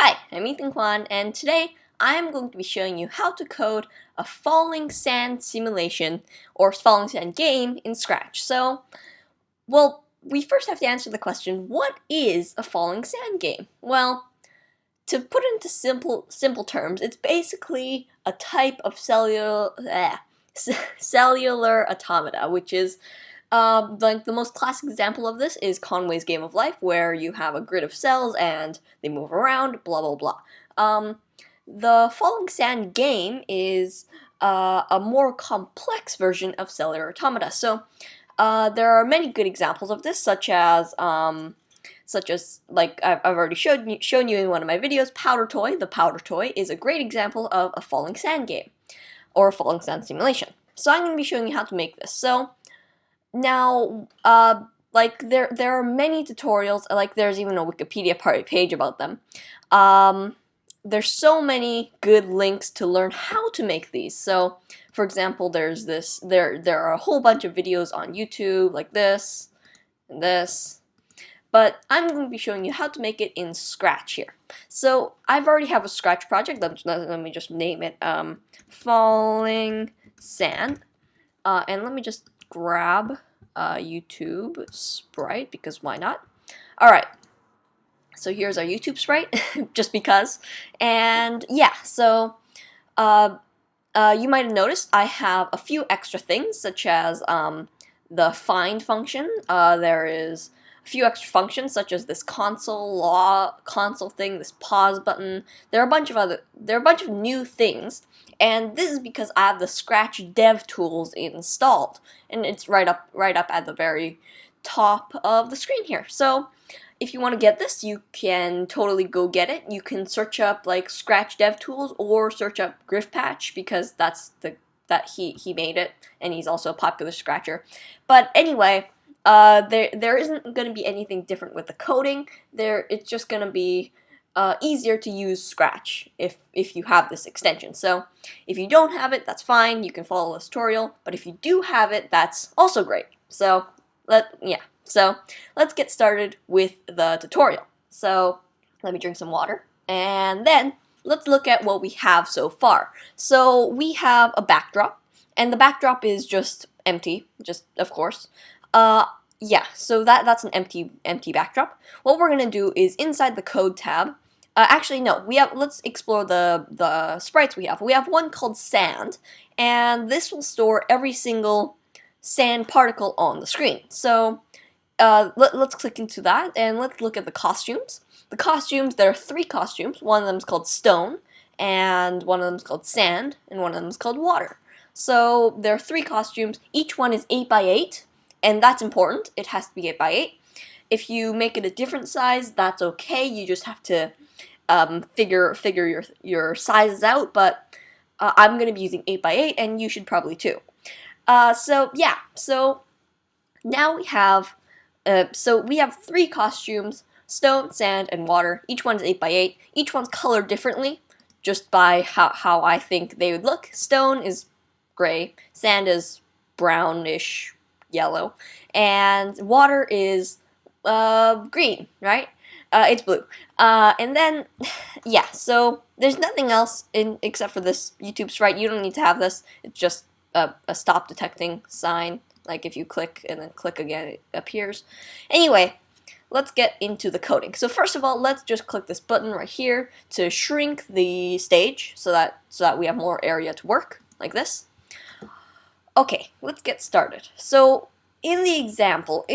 Hi, I'm Ethan Kwan, and today I'm going to be showing you how to code a falling sand simulation or falling sand game in Scratch. Well, we first have to answer the question, what is a falling sand game? Well, to put it into simple terms, it's basically a type of cellular automata, which is like the most classic example of this is Conway's Game of Life, where you have a grid of cells and they move around, blah blah blah. The Falling Sand game is a more complex version of cellular automata. So there are many good examples of this, such as like I've already shown you in one of my videos, Powder Toy. The Powder Toy is a great example of a falling sand game or a falling sand simulation. So I'm going to be showing you how to make this. So now, like there are many tutorials. Like there's even a Wikipedia page about them. There's so many good links to learn how to make these. So, for example, there's this. There are a whole bunch of videos on YouTube like this and this. But I'm going to be showing you how to make it in Scratch here. So I've already have a Scratch project. Let me just name it Falling Sand, and let me just grab YouTube sprite, because why not? Alright, so here's our YouTube sprite, just because. And yeah, so you might have noticed I have a few extra things, such as the find function. There is a few extra functions, such as this console thing, this pause button. There are a bunch of new things. And this is because I have the Scratch Dev Tools installed, and it's right up at the very top of the screen here. So if you want to get this, you can totally go get it. You can search up like Scratch Dev Tools or search up Griffpatch, because that he made it, and he's also a popular scratcher. But anyway, there isn't going to be anything different with the coding. It's just going to be easier to use Scratch if you have this extension. So if you don't have it, that's fine. You can follow this tutorial. But if you do have it, that's also great. So let's get started with the tutorial. So let me drink some water, and then let's look at what we have so far. So we have a backdrop, and the backdrop is just empty, just of course. Yeah, so that's an empty backdrop. What we're gonna do is inside the code tab. Actually, no. Let's explore the sprites we have. We have one called sand, and this will store every single sand particle on the screen. So let's click into that, and let's look at the costumes. The costumes, there are 3 costumes. One of them is called stone, and one of them is called sand, and one of them is called water. So there are 3 costumes. Each one is 8 by 8, and that's important. It has to be 8 by 8. If you make it a different size, that's okay. You just have to figure your sizes out. But I'm going to be using 8 by 8, and you should probably too. So yeah. So now we have. So we have 3 costumes: stone, sand, and water. Each one's 8 by 8. Each one's colored differently, just by how I think they would look. Stone is gray, sand is brownish yellow, and water is green, right? It's blue. And then, yeah, so there's nothing else except for this YouTube sprite. You don't need to have this. It's just a stop detecting sign. Like if you click and then click again, it appears. Anyway, let's get into the coding. So first of all, let's just click this button right here to shrink the stage so that we have more area to work, like this. Okay, let's get started. So in the example,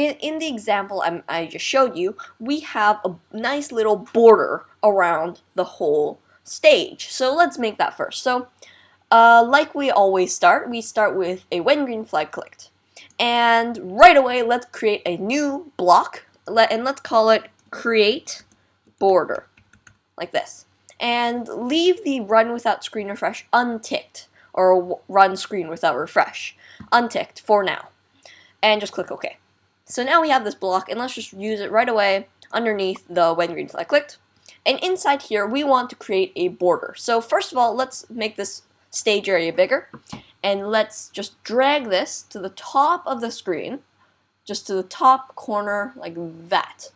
I just showed you, we have a nice little border around the whole stage. So let's make that first. So like we always start, we start with a when green flag clicked. And right away, let's create a new block, and let's call it create border, like this. And leave the run without screen refresh unticked, or run screen without refresh unticked for now. And just click OK. So now we have this block, and let's just use it right away underneath the when green flag clicked. And inside here, we want to create a border. So first of all, let's make this stage area bigger. And let's just drag this to the top of the screen, just to the top corner, like that.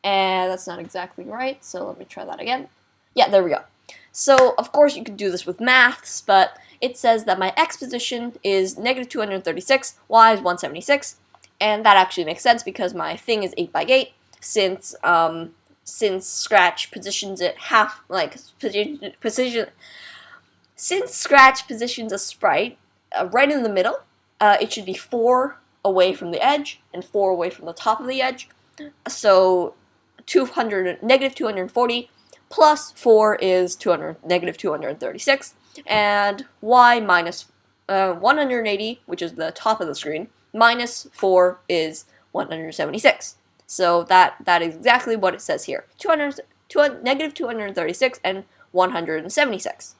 And that's not exactly right, so let me try that again. Yeah, there we go. So, of course, you could do this with maths, but it says that my x position is negative 236, y is 176, and that actually makes sense because my thing is 8 by 8, since Scratch positions it half, like, since Scratch positions a sprite right in the middle, it should be 4 away from the edge and 4 away from the top of the edge. So negative 240 plus 4 is negative 236, and y minus 180, which is the top of the screen, minus 4 is 176. So that is exactly what it says here. Negative 236 and 176.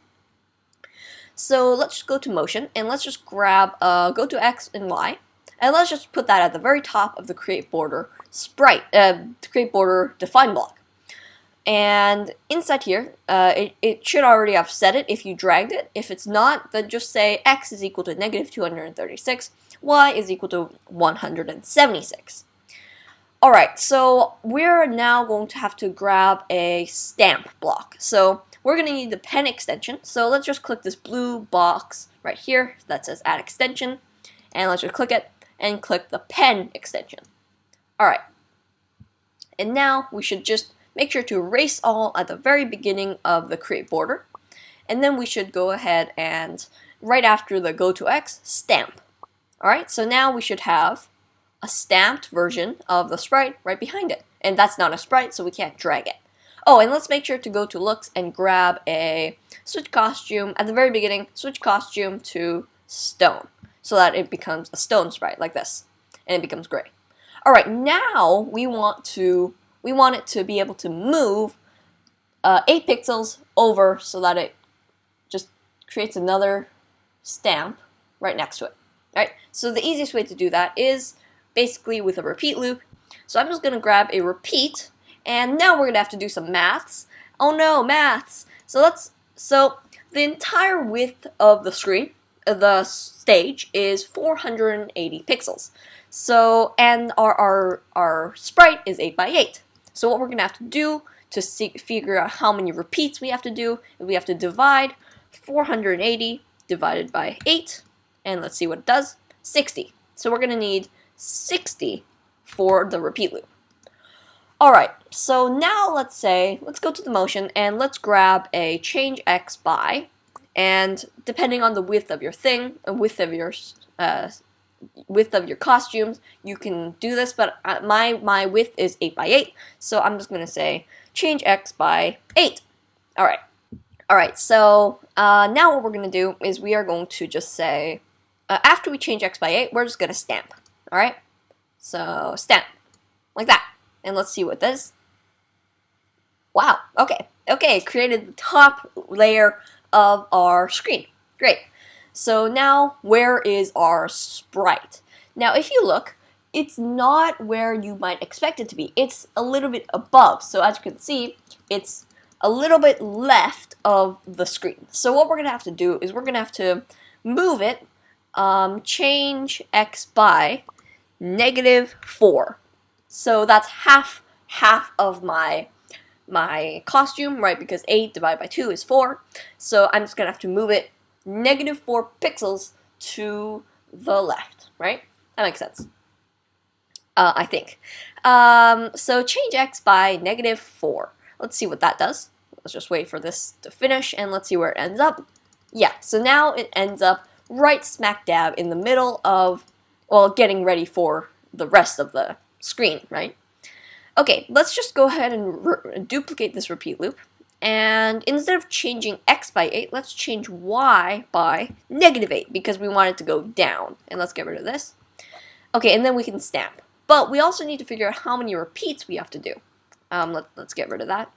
So let's just go to motion, and let's just grab, go to X and Y, and let's just put that at the very top of the create border create border define block. And inside here, it should already have set it if you dragged it. If it's not, then just say X is equal to negative 236, Y is equal to 176. Alright, so we're now going to have to grab a stamp block. So we're going to need the pen extension. So let's just click this blue box right here that says add extension. And let's just click it and click the pen extension. Alright. And now we should just make sure to erase all at the very beginning of the create border. And then we should go ahead and, right after the go to X, stamp. Alright, so now we should have a stamped version of the sprite right behind it. And that's not a sprite, so we can't drag it. Oh, and let's make sure to go to looks and grab a switch costume at the very beginning, switch costume to stone, so that it becomes a stone sprite like this, and it becomes gray. Alright, now we want it to be able to move 8 pixels over so that it just creates another stamp right next to it. Right? So the easiest way to do that is basically with a repeat loop. So I'm just going to grab a repeat, and now we're going to have to do some maths. Oh no, maths! So the entire width of the screen, the stage, is 480 pixels. So, and our sprite is 8 by 8. So what we're going to have to do to figure out how many repeats we have to do, is we have to divide 480 divided by 8, and let's see what it does, 60. So we're going to need 60 for the repeat loop. Alright, so now let's go to the motion and let's grab a change X by, and depending on the width of your thing, width of your costumes, you can do this, but my width is 8 by 8, so I'm just going to say change X by 8. Alright, so now what we're going to do is we are going to just say, after we change X by 8, we're just going to stamp. Alright, so stamp, like that, and let's see what this. Wow, okay, it created the top layer of our screen. Great. So now, where is our sprite? Now, if you look, it's not where you might expect it to be. It's a little bit above. So as you can see, it's a little bit left of the screen. So what we're going to have to do is we're going to have to move it, change X by -4. So that's half of my costume, right? Because 8 divided by 2 is 4. So I'm just going to have to move it -4 pixels to the left, right? That makes sense. I think. So change X by -4. Let's see what that does. Let's just wait for this to finish and let's see where it ends up. Yeah, so now it ends up right smack dab in the middle of, well, getting ready for the rest of the screen, right? Okay, let's just go ahead and duplicate this repeat loop. And instead of changing X by 8, let's change Y by -8 because we want it to go down. And let's get rid of this. Okay, and then we can stamp. But we also need to figure out how many repeats we have to do. Let's get rid of that.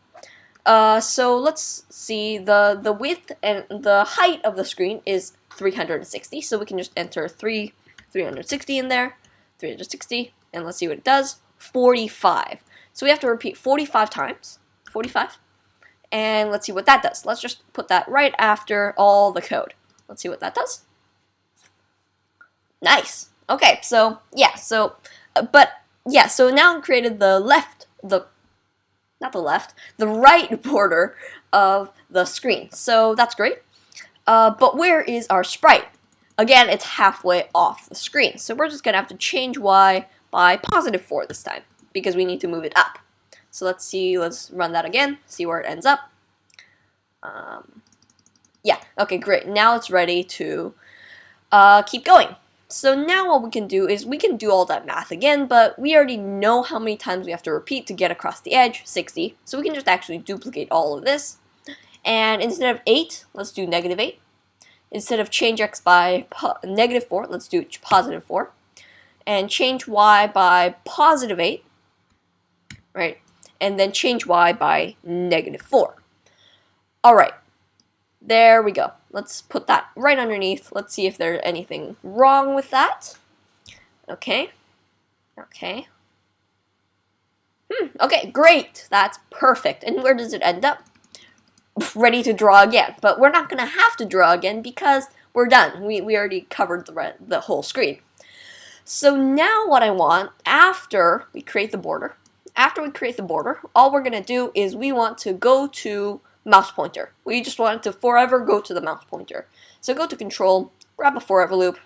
So let's see, the width and the height of the screen is 360. So we can just enter 360 in there, 360, and let's see what it does. 45. So we have to repeat 45 times. 45. And let's see what that does. Let's just put that right after all the code. Let's see what that does. Nice. Okay, so yeah, so now I've created the not the left, the right border of the screen. So that's great. But where is our sprite? Again, it's halfway off the screen. So we're just going to have to change y by +4 this time, because we need to move it up. So let's see, let's run that again, see where it ends up. Yeah, okay, great. Now it's ready to keep going. So now what we can do is we can do all that math again, but we already know how many times we have to repeat to get across the edge, 60. So we can just actually duplicate all of this. And instead of 8, let's do -8. Instead of change x by -4, let's do +4. And change y by +8, right? And then change y by -4. All right, there we go. Let's put that right underneath. Let's see if there's anything wrong with that. Okay, okay. Okay, great. That's perfect. And where does it end up? Ready to draw again. But we're not going to have to draw again because we're done. We already covered the whole screen. So now what I want, after we create the border, all we're going to do is we want to go to mouse pointer. We just want to forever go to the mouse pointer. So go to control, grab a forever loop,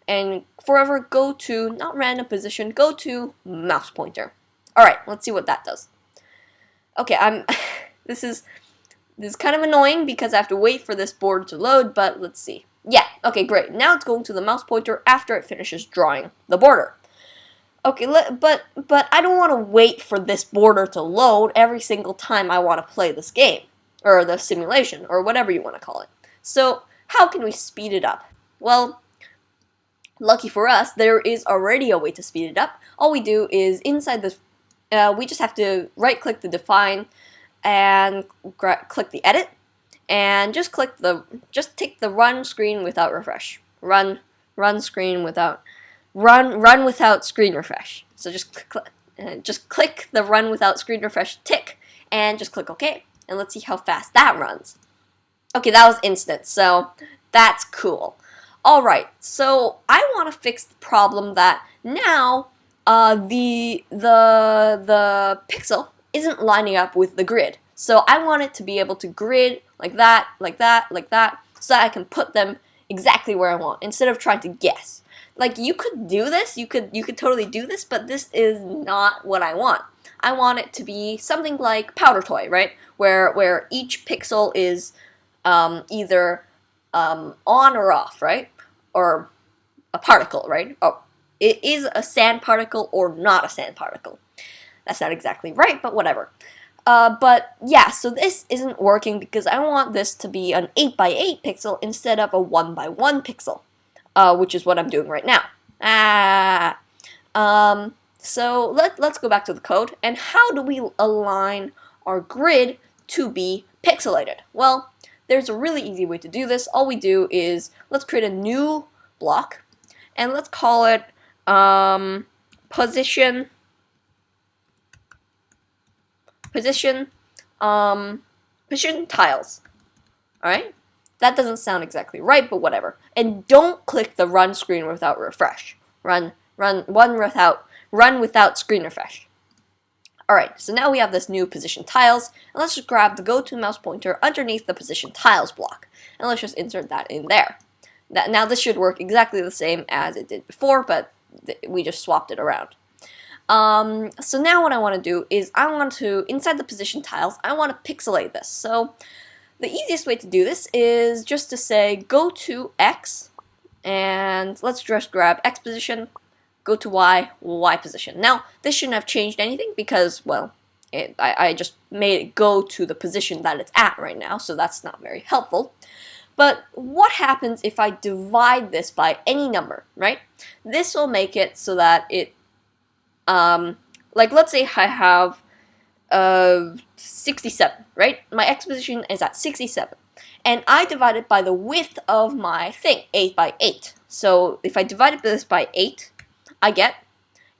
and forever go to, not random position, go to mouse pointer. Alright, let's see what that does. Okay, this is kind of annoying because I have to wait for this board to load, but let's see. Yeah, okay, great. Now it's going to the mouse pointer after it finishes drawing the border. Okay, but I don't want to wait for this border to load every single time I want to play this game, or the simulation, or whatever you want to call it. So how can we speed it up? Well, lucky for us, there is already a way to speed it up. All we do is inside the, we just have to right-click the define and click the edit, and just take the run screen without refresh. Run screen without run without screen refresh. So just click the run without screen refresh tick, and just click OK. And let's see how fast that runs. Okay, that was instant, so that's cool. Alright, so I want to fix the problem that now the pixel isn't lining up with the grid. So I want it to be able to grid like that, like that, like that, so that I can put them exactly where I want, instead of trying to guess. Like, you could do this, you could totally do this, but this is not what I want. I want it to be something like Powder Toy, right? Where each pixel is either on or off, right? Or a particle, right? Oh, it is a sand particle or not a sand particle. That's not exactly right, but whatever. But yeah, so this isn't working because I want this to be an 8x8 pixel instead of a 1x1 pixel, which is what I'm doing right now. So let's go back to the code. And how do we align our grid to be pixelated? Well, there's a really easy way to do this. All we do is let's create a new block, and let's call it position tiles. Alright? That doesn't sound exactly right, but whatever. And don't click the run screen without refresh. Run without screen refresh. Alright, so now we have this new position tiles, and let's just grab the go to mouse pointer underneath the position tiles block, and let's just insert that in there. Now this should work exactly the same as it did before, but we just swapped it around. So now what I want to do is I want to, inside the position tiles, I want to pixelate this. So the easiest way to do this is just to say go to X, and let's just grab X position, go to Y, Y position. Now this shouldn't have changed anything because, well, I just made it go to the position that it's at right now, so that's not very helpful. But what happens if I divide this by any number, right? This will make it so that it, like let's say I have 67, right? My X position is at 67. And I divide it by the width of my thing, 8x8. So if I divide this by 8, I get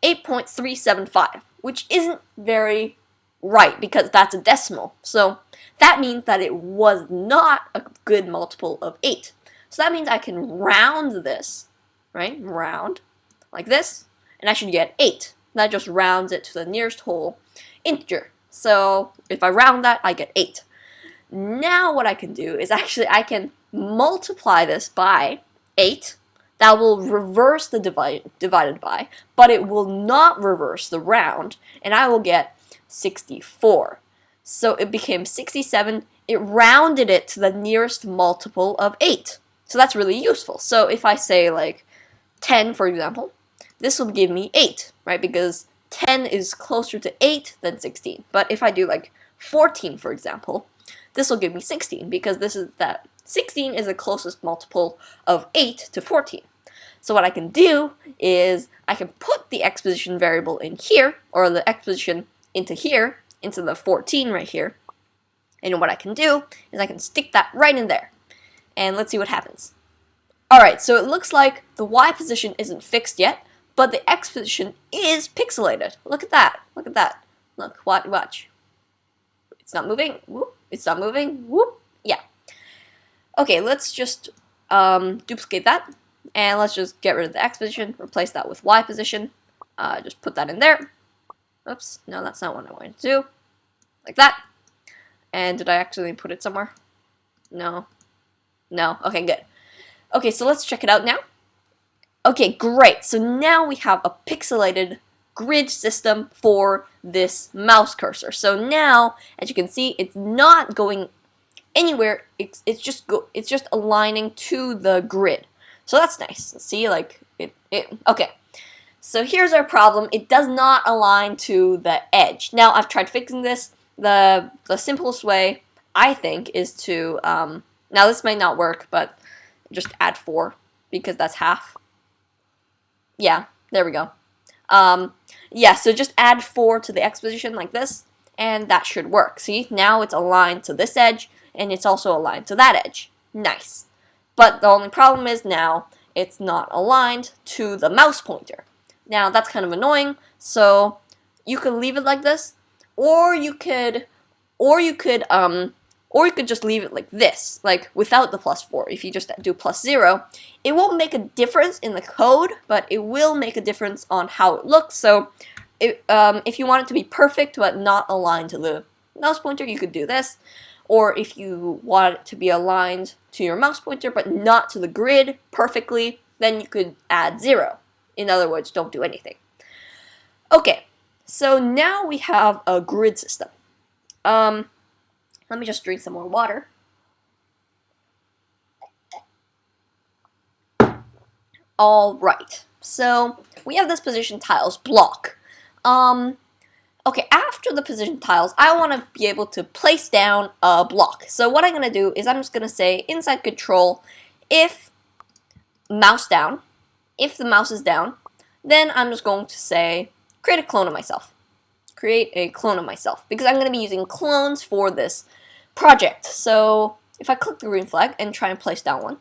8.375, which isn't very right because that's a decimal. So that means that it was not a good multiple of 8. So that means I can round this, right? Round like this, and I should get 8. That just rounds it to the nearest whole integer. So if I round that, I get 8. Now what I can do is actually I can multiply this by 8. That will reverse the divided by, but it will not reverse the round, and I will get 64. So it became 67. It rounded it to the nearest multiple of 8. So that's really useful. So if I say like 10, for example, this will give me 8, right? Because 10 is closer to 8 than 16. But if I do like 14, for example, this will give me 16 because 16 is the closest multiple of 8 to 14. So what I can do is I can put the x position variable in here, or the x position into here, into the 14 right here. And what I can do is I can stick that right in there. And let's see what happens. Alright, so it looks like the y position isn't fixed yet, but the x position is pixelated. Look at that. Look at that. Look, watch. It's not moving. Whoop. It's not moving. Whoop. Yeah. Okay, let's just duplicate that. And let's just get rid of the x position, replace that with y position. Just put that in there. Oops, no, that's not what I wanted to do. Like that. And did I actually put it somewhere? No. No. Okay, good. Okay, so let's check it out now. Okay, great. So now we have a pixelated grid system for this mouse cursor. So now, as you can see, it's not going anywhere. It's just aligning to the grid. So that's nice. See, like okay. So here's our problem. It does not align to the edge. Now I've tried fixing this. The simplest way, I think, is to now this might not work, but just add 4 because that's half. Yeah, there we go. Yeah, so just add 4 to the x position like this, and that should work. See, now it's aligned to this edge, and it's also aligned to that edge. Nice. But the only problem is now it's not aligned to the mouse pointer. Now that's kind of annoying, so you could leave it like this, or you could just leave it like this, like without the +4. If you just do +0, it won't make a difference in the code, but it will make a difference on how it looks. So if you want it to be perfect but not aligned to the mouse pointer, you could do this. Or if you want it to be aligned to your mouse pointer but not to the grid perfectly, then you could add 0. In other words, don't do anything. Okay, so now we have a grid system. Let me just drink some more water. Alright, so we have this position tiles block. Okay, after the position tiles, I want to be able to place down a block. So what I'm going to do is I'm just going to say inside control, if mouse down, if the mouse is down, then I'm just going to say create a clone of myself. Create a clone of myself, because I'm going to be using clones for this project. So if I click the green flag and try and place down one.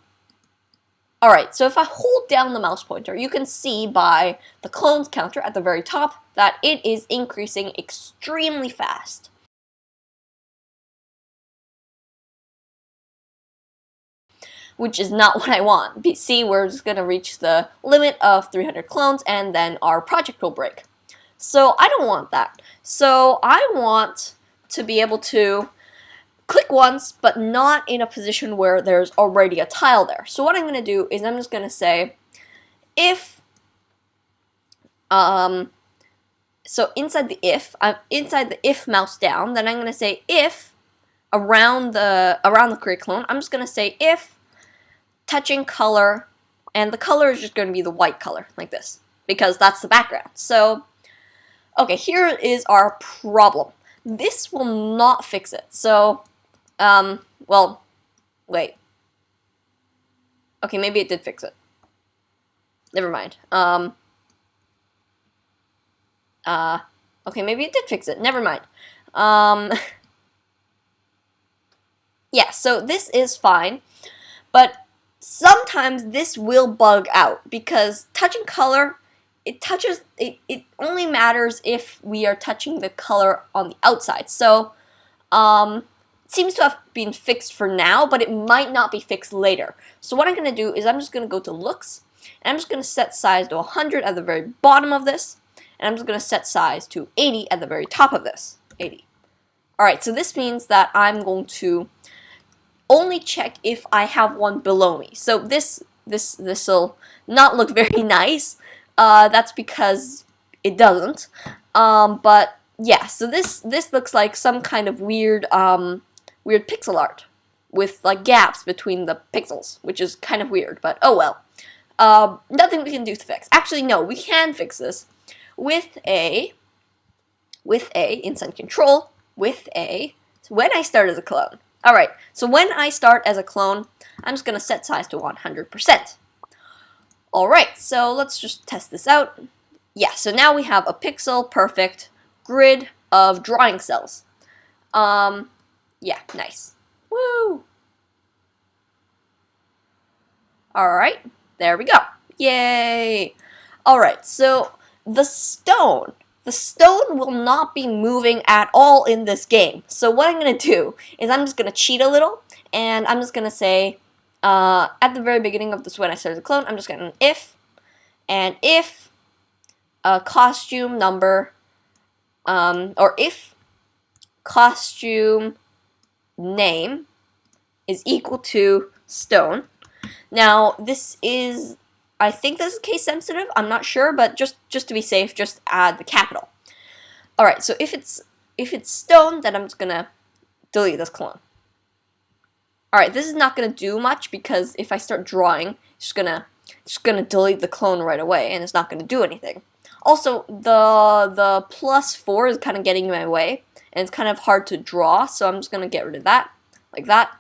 Alright, so if I hold down the mouse pointer, you can see by the clones counter at the very top that it is increasing extremely fast. Which is not what I want. See, we're just going to reach the limit of 300 clones and then our project will break. So I don't want that. So I want to be able to click once, but not in a position where there's already a tile there. So what I'm going to do is I'm just going to say if, so inside the if mouse down, then I'm going to say if around the create clone, I'm just going to say if touching color, and the color is just going to be the white color, like this, because that's the background. So, okay, here is our problem. This will not fix it. So, well, wait. Okay, maybe it did fix it. Never mind. Okay, maybe it did fix it. Never mind. Yeah, so this is fine, but sometimes this will bug out because touching color, it only matters if we are touching the color on the outside. So, it seems to have been fixed for now, but it might not be fixed later. So what I'm going to do is I'm just going to go to looks, and I'm just going to set size to 100 at the very bottom of this, and I'm just going to set size to 80 at the very top of this. 80. Alright, so this means that I'm going to only check if I have one below me. So this'll not look very nice. That's because it doesn't. But yeah, so this looks like some kind of weird weird pixel art with like gaps between the pixels, which is kind of weird, but oh well. Nothing we can do to fix. Actually, no, we can fix this with a inside control with a when I start as a clone. Alright, so when I start as a clone, I'm just going to set size to 100%. Alright, so let's just test this out. Yeah, so now we have a pixel perfect grid of drawing cells. Yeah, nice. Woo! Alright, there we go. Yay! Alright, so the stone will not be moving at all in this game. So what I'm going to do is I'm just going to cheat a little, and I'm just going to say, at the very beginning of this when I started the clone, I'm just going to if costume number, or if costume name is equal to stone. Now, this is, I think this is case sensitive, I'm not sure, but just to be safe, just add the capital. Alright, so if it's stone, then I'm just gonna delete this clone. Alright, this is not gonna do much because if I start drawing, it's just gonna delete the clone right away, and it's not gonna do anything. Also, the +4 is kind of getting in my way, and it's kind of hard to draw, so I'm just gonna get rid of that, like that.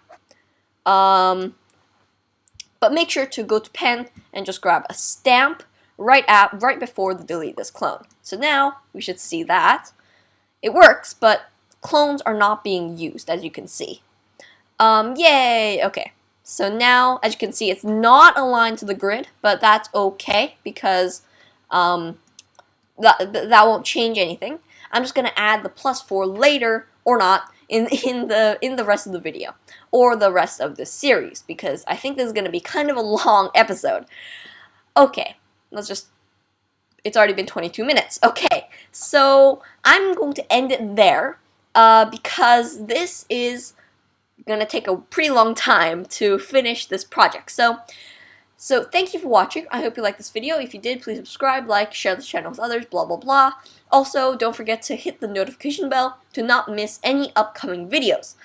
But make sure to go to pen and just grab a stamp right before the delete this clone. So now we should see that it works, but clones are not being used, as you can see. Yay! Okay. So now, as you can see, it's not aligned to the grid, but that's okay because that won't change anything. I'm just gonna add the +4 later or not in the rest of the video or the rest of this series because I think this is gonna be kind of a long episode. Okay, it's already been 22 minutes. Okay, so I'm going to end it there because this is gonna take a pretty long time to finish this project. So thank you for watching. I hope you liked this video. If you did, please subscribe, like, share the channel with others, blah blah blah. Also, don't forget to hit the notification bell to not miss any upcoming videos.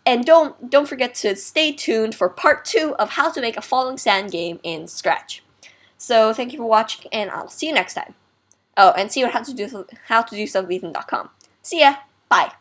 And don't forget to stay tuned for part 2 of how to make a falling sand game in Scratch. So thank you for watching, and I'll see you next time. Oh, and see how to do stuff with Ethan.com. See ya. Bye.